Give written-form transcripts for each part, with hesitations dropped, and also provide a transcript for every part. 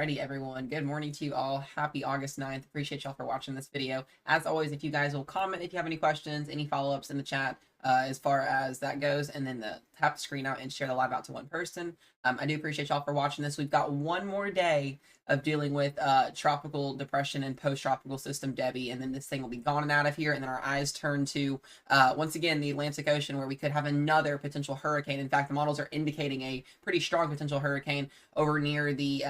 Alrighty, everyone. Good morning to you all. Happy August 9th. Appreciate y'all for watching this video. As always, if you guys will comment if you have any questions, any follow-ups in the chat as far as that goes, and then tap the screen out and share the live out to one person. I do appreciate y'all for watching this. We've got one more day of dealing with tropical depression and post-tropical system Debby, and then this thing will be gone and out of here, and then our eyes turn to, once again, the Atlantic Ocean, where we could have another potential hurricane. In fact, the models are indicating a pretty strong potential hurricane over near the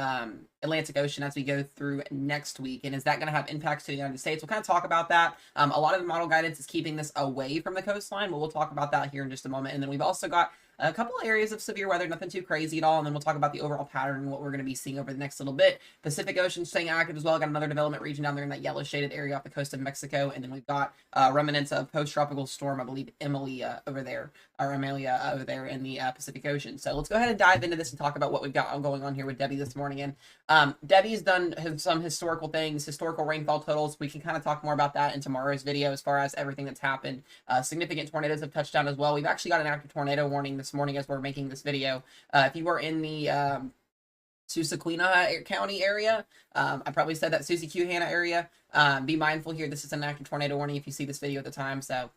Atlantic Ocean as we go through next week. And is that going to have impacts to the United States? We'll kind of talk about that. A lot of the model guidance is keeping this away from the coastline, but we'll talk about that here in just a moment. And then we've also got a couple areas of severe weather, nothing too crazy at all, and then we'll talk about the overall pattern and what we're going to be seeing over the next little bit. Pacific Ocean staying active as well. Got another development region down there in that yellow shaded area off the coast of Mexico, and then we've got remnants of post-tropical storm, I believe Emilia over there, or Amelia over there in the Pacific Ocean. So let's go ahead and dive into this and talk about what we've got going on here with Debby this morning. And Debby's done some historical things, historical rainfall totals. We can kind of talk more about that in tomorrow's video as far as everything that's happened. Significant tornadoes have touched down as well. We've actually got an active tornado warning this morning as we're making this video. If you were in the Susquehanna County area, I probably said that Susquehanna area, be mindful here. This is an active tornado warning if you see this video at the time. So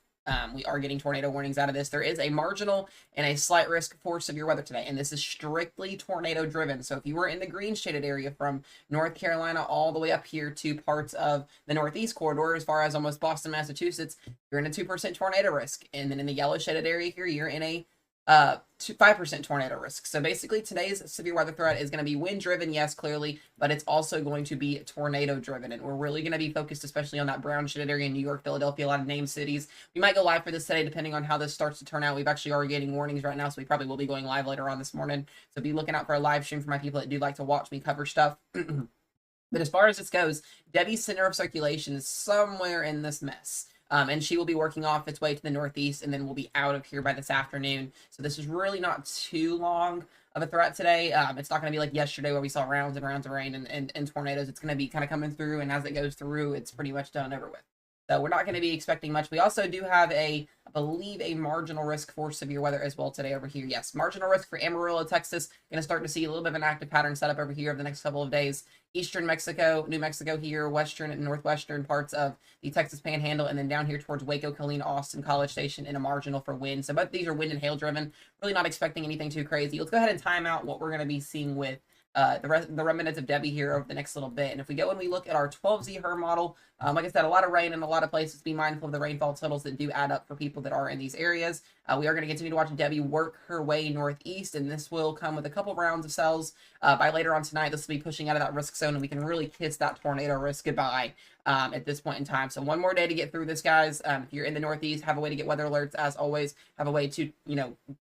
we are getting tornado warnings out of this. There is a marginal and a slight risk for severe weather today, and this is strictly tornado driven. So if you were in the green shaded area from North Carolina all the way up here to parts of the Northeast corridor, as far as almost Boston, Massachusetts, you're in a 2% tornado risk. And then in the yellow shaded area here, you're in a 5% tornado risk. So basically today's severe weather threat is going to be wind driven, yes, clearly, but it's also going to be tornado driven. And we're really going to be focused especially on that brown shaded area in New York, Philadelphia, a lot of named cities. We might go live for this today depending on how this starts to turn out. We've actually already getting warnings right now, so we probably will be going live later on this morning. So be looking out for a live stream for my people that do like to watch me cover stuff. But as far as this goes, Debby's center of circulation is somewhere in this mess. And she will be working off its way to the northeast, and then we'll be out of here by this afternoon. So this is really not too long of a threat today. It's not going to be like yesterday where we saw rounds and rounds of rain and tornadoes. It's going to be kind of coming through, and as it goes through, it's pretty much done over with. So we're not going to be expecting much. We also do have I believe, a marginal risk for severe weather as well today over here. Yes, marginal risk for Amarillo, Texas. Going to start to see a little bit of an active pattern set up over here over the next couple of days. Eastern Mexico, New Mexico here, western and northwestern parts of the Texas Panhandle, and then down here towards Waco, Colina, Austin, College Station, in a marginal for wind. So both these are wind and hail driven. Really not expecting anything too crazy. Let's go ahead and time out what we're going to be seeing with the remnants of Debby here over the next little bit. And if we go and we look at our 12Z HER model, like I said, a lot of rain in a lot of places. Be mindful of the rainfall totals that do add up for people that are in these areas. We are going to continue to watch Debby work her way northeast, and this will come with a couple rounds of cells. By later on tonight, this will be pushing out of that risk zone, and we can really kiss that tornado risk goodbye at this point in time. So one more day to get through this, guys. If you're in the northeast, have a way to get weather alerts. As always, have a way to,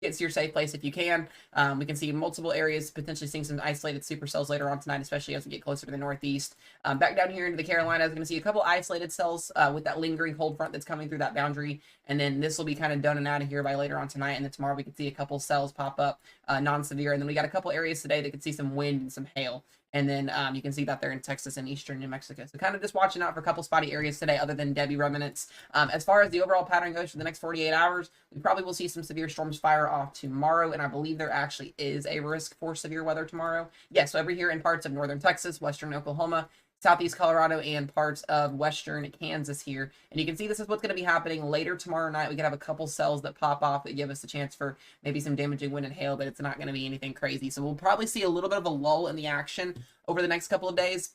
get to your safe place if you can. We can see multiple areas, potentially seeing some isolated supercells later on tonight, especially as we get closer to the northeast. Back down here into the Carolinas, going to see a couple isolated cells with that lingering cold front that's coming through that boundary, and then this will be kind of done and out of here by later on tonight, and then tomorrow we can see a couple cells pop up, non-severe, and then we got a couple areas today that could see some wind and some hail, and then you can see that there in Texas and eastern New Mexico. So kind of just watching out for a couple spotty areas today other than Debby remnants. As far as the overall pattern goes for the next 48 hours, we probably will see some severe storms fire off tomorrow, and I believe there actually is a risk for severe weather tomorrow. Yes, so over here in parts of northern Texas, western Oklahoma, southeast Colorado, and parts of western Kansas here. And you can see this is what's going to be happening later tomorrow night. We could have a couple cells that pop off that give us a chance for maybe some damaging wind and hail, but it's not going to be anything crazy. So we'll probably see a little bit of a lull in the action over the next couple of days.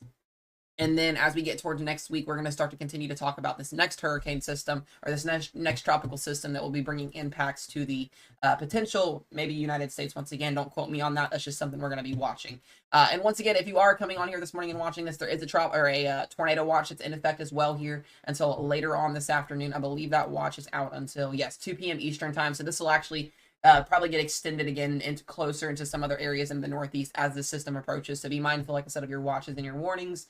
And then as we get towards next week, we're going to start to continue to talk about this next hurricane system, or this next tropical system that will be bringing impacts to the potential, maybe United States. Once again, don't quote me on that. That's just something we're going to be watching. And once again, if you are coming on here this morning and watching this, there is a tornado watch that's in effect as well here until later on this afternoon. I believe that watch is out until, yes, 2 p.m. Eastern time. So this will actually probably get extended again into closer into some other areas in the Northeast as the system approaches. So be mindful, like I said, of your watches and your warnings.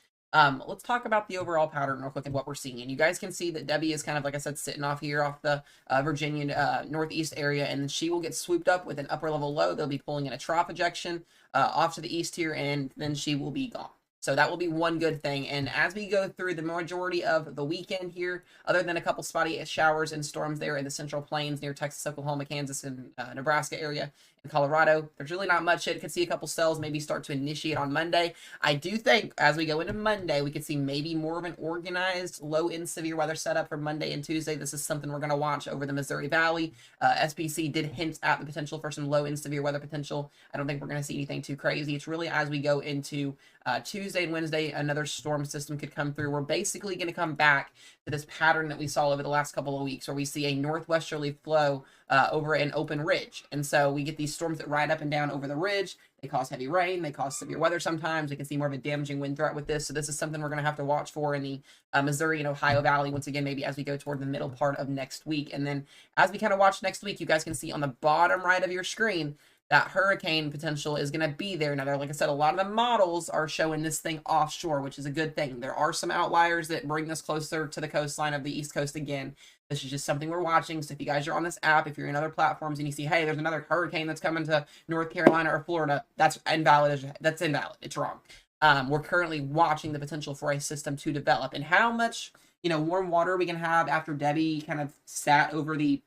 Let's talk about the overall pattern real quick and what we're seeing. And you guys can see that Debby is kind of, like I said, sitting off here off the Virginia northeast area, and then she will get swooped up with an upper level low. They'll be pulling in a trough ejection off to the east here, and then she will be gone. So that will be one good thing. And as we go through the majority of the weekend here, other than a couple spotty showers and storms there in the Central Plains near Texas, Oklahoma, Kansas, and Nebraska area, in Colorado. There's really not much yet. Could see a couple cells maybe start to initiate on Monday. I do think as we go into Monday, we could see maybe more of an organized low end severe weather setup for Monday and Tuesday. This is something we're going to watch over the Missouri Valley. SPC did hint at the potential for some low end severe weather potential. I don't think we're going to see anything too crazy. It's really as we go into Tuesday and Wednesday, another storm system could come through. We're basically going to come back to this pattern that we saw over the last couple of weeks where we see a northwesterly flow over an open ridge. And so we get these storms that ride up and down over the ridge. They cause heavy rain. They cause severe weather sometimes. We can see more of a damaging wind threat with this. So this is something we're going to have to watch for in the Missouri and Ohio Valley once again, maybe as we go toward the middle part of next week. And then as we kind of watch next week, you guys can see on the bottom right of your screen that hurricane potential is going to be there. Now, like I said, a lot of the models are showing this thing offshore, which is a good thing. There are some outliers that bring this closer to the coastline of the East Coast again. This is just something we're watching. So if you guys are on this app, if you're in other platforms and you see, hey, there's another hurricane that's coming to North Carolina or Florida, that's invalid. That's invalid. It's wrong. We're currently watching the potential for a system to develop. And how much, warm water we can have after Debby kind of sat over the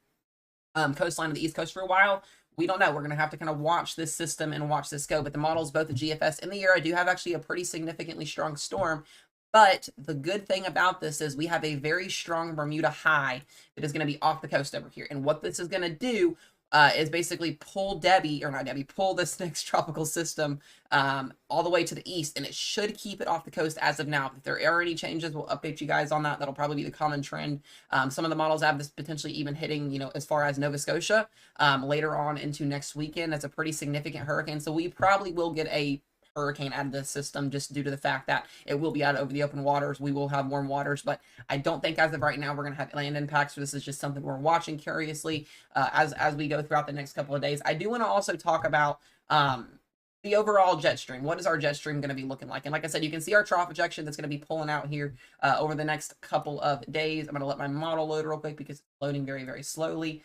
coastline of the East Coast for a while, we don't know. We're going to have to kind of watch this system and watch this go. But the models, both the GFS and the ERA, do have actually a pretty significantly strong storm. But the good thing about this is we have a very strong Bermuda high that is going to be off the coast over here. And what this is going to do is basically pull pull this next tropical system all the way to the east, and it should keep it off the coast as of now. If there are any changes, we'll update you guys on that. That'll probably be the common trend. Some of the models have this potentially even hitting, as far as Nova Scotia later on into next weekend. That's a pretty significant hurricane, so we probably will get a hurricane out of the system just due to the fact that it will be out over the open waters. We will have warm waters, but I don't think as of right now we're going to have land impacts. So this is just something we're watching curiously as we go throughout the next couple of days. I do want to also talk about the overall jet stream. What is our jet stream going to be looking like? And like I said, you can see our trough ejection that's going to be pulling out here over the next couple of days. I'm going to let my model load real quick because it's loading very, very slowly.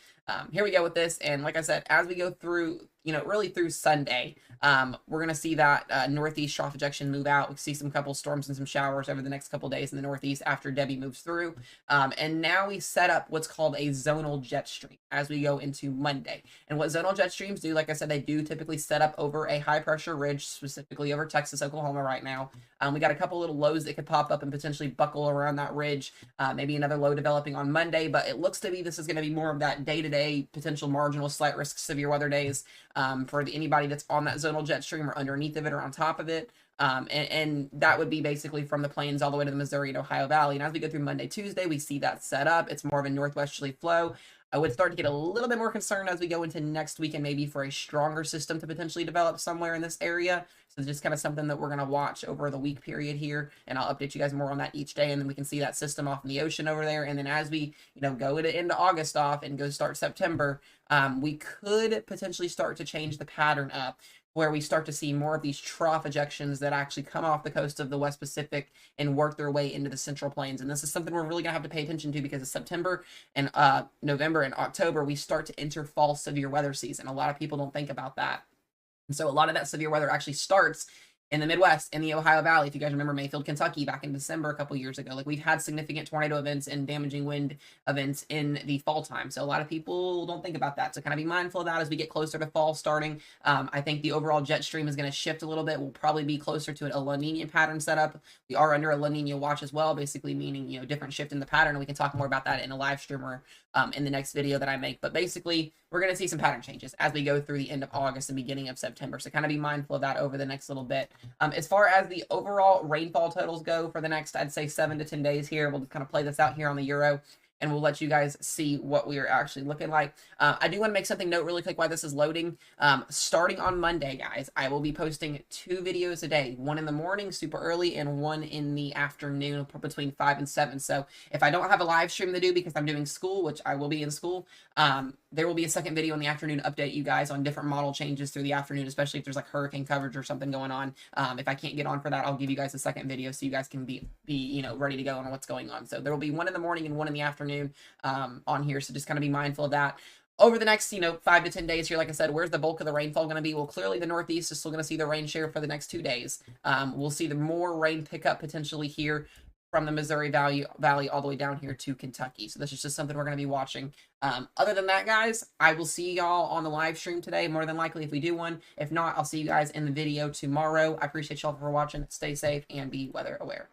Here we go with this. And like I said, as we go through, really through Sunday, we're going to see that northeast trough ejection move out. We see some couple storms and some showers over the next couple days in the northeast after Debby moves through. And now we set up what's called a zonal jet stream as we go into Monday. And what zonal jet streams do, like I said, they do typically set up over a high pressure ridge, specifically over Texas, Oklahoma right now. We got a couple little lows that could pop up and potentially buckle around that ridge. Maybe another low developing on Monday, but it looks to be this is going to be more of that day-to-day potential marginal slight risk severe weather days for anybody that's on that zonal jet stream or underneath of it or on top of it. And that would be basically from the plains all the way to the Missouri and Ohio Valley. And as we go through Monday, Tuesday, we see that set up. It's more of a northwesterly flow. I would start to get a little bit more concerned as we go into next week and maybe for a stronger system to potentially develop somewhere in this area. So it's just kind of something that we're going to watch over the week period here. And I'll update you guys more on that each day. And then we can see that system off in the ocean over there. And then as we, go into August off and go start September, we could potentially start to change the pattern up where we start to see more of these trough ejections that actually come off the coast of the West Pacific and work their way into the Central Plains. And this is something we're really going to have to pay attention to because of September and November and October, we start to enter fall severe weather season. A lot of people don't think about that. And so a lot of that severe weather actually starts in the Midwest, in the Ohio Valley. If you guys remember Mayfield, Kentucky, back in December a couple years ago, like we've had significant tornado events and damaging wind events in the fall time. So a lot of people don't think about that. So kind of be mindful of that as we get closer to fall starting. I think the overall jet stream is going to shift a little bit. We'll probably be closer to a La Nina pattern setup. We are under a La Nina watch as well, basically meaning, different shift in the pattern. And we can talk more about that in a live stream or in the next video that I make. But basically, we're going to see some pattern changes as we go through the end of August and beginning of September. So kind of be mindful of that over the next little bit. As far as the overall rainfall totals go for the next, I'd say 7 to 10 days here, we'll just kind of play this out here on the Euro, and we'll let you guys see what we are actually looking like. I do want to make something note really quick while this is loading. Starting on Monday, guys, I will be posting 2 videos a day, one in the morning super early and one in the afternoon between 5 and 7. So if I don't have a live stream to do because I'm doing school, which I will be in school, there will be a second video in the afternoon to update you guys on different model changes through the afternoon, especially if there's like hurricane coverage or something going on. If I can't get on for that, I'll give you guys a second video so you guys can be ready to go on what's going on. So there will be one in the morning and one in the afternoon on here. So just kind of be mindful of that. Over the next, 5 to 10 days here, like I said, where's the bulk of the rainfall going to be? Well, clearly the Northeast is still going to see the rain share for the next 2 days. We'll see the more rain pick up potentially here from the Missouri Valley all the way down here to Kentucky. So this is just something we're going to be watching. Other than that, guys, I will see y'all on the live stream today, more than likely, if we do one. If not, I'll see you guys in the video tomorrow. I appreciate y'all for watching. Stay safe and be weather aware.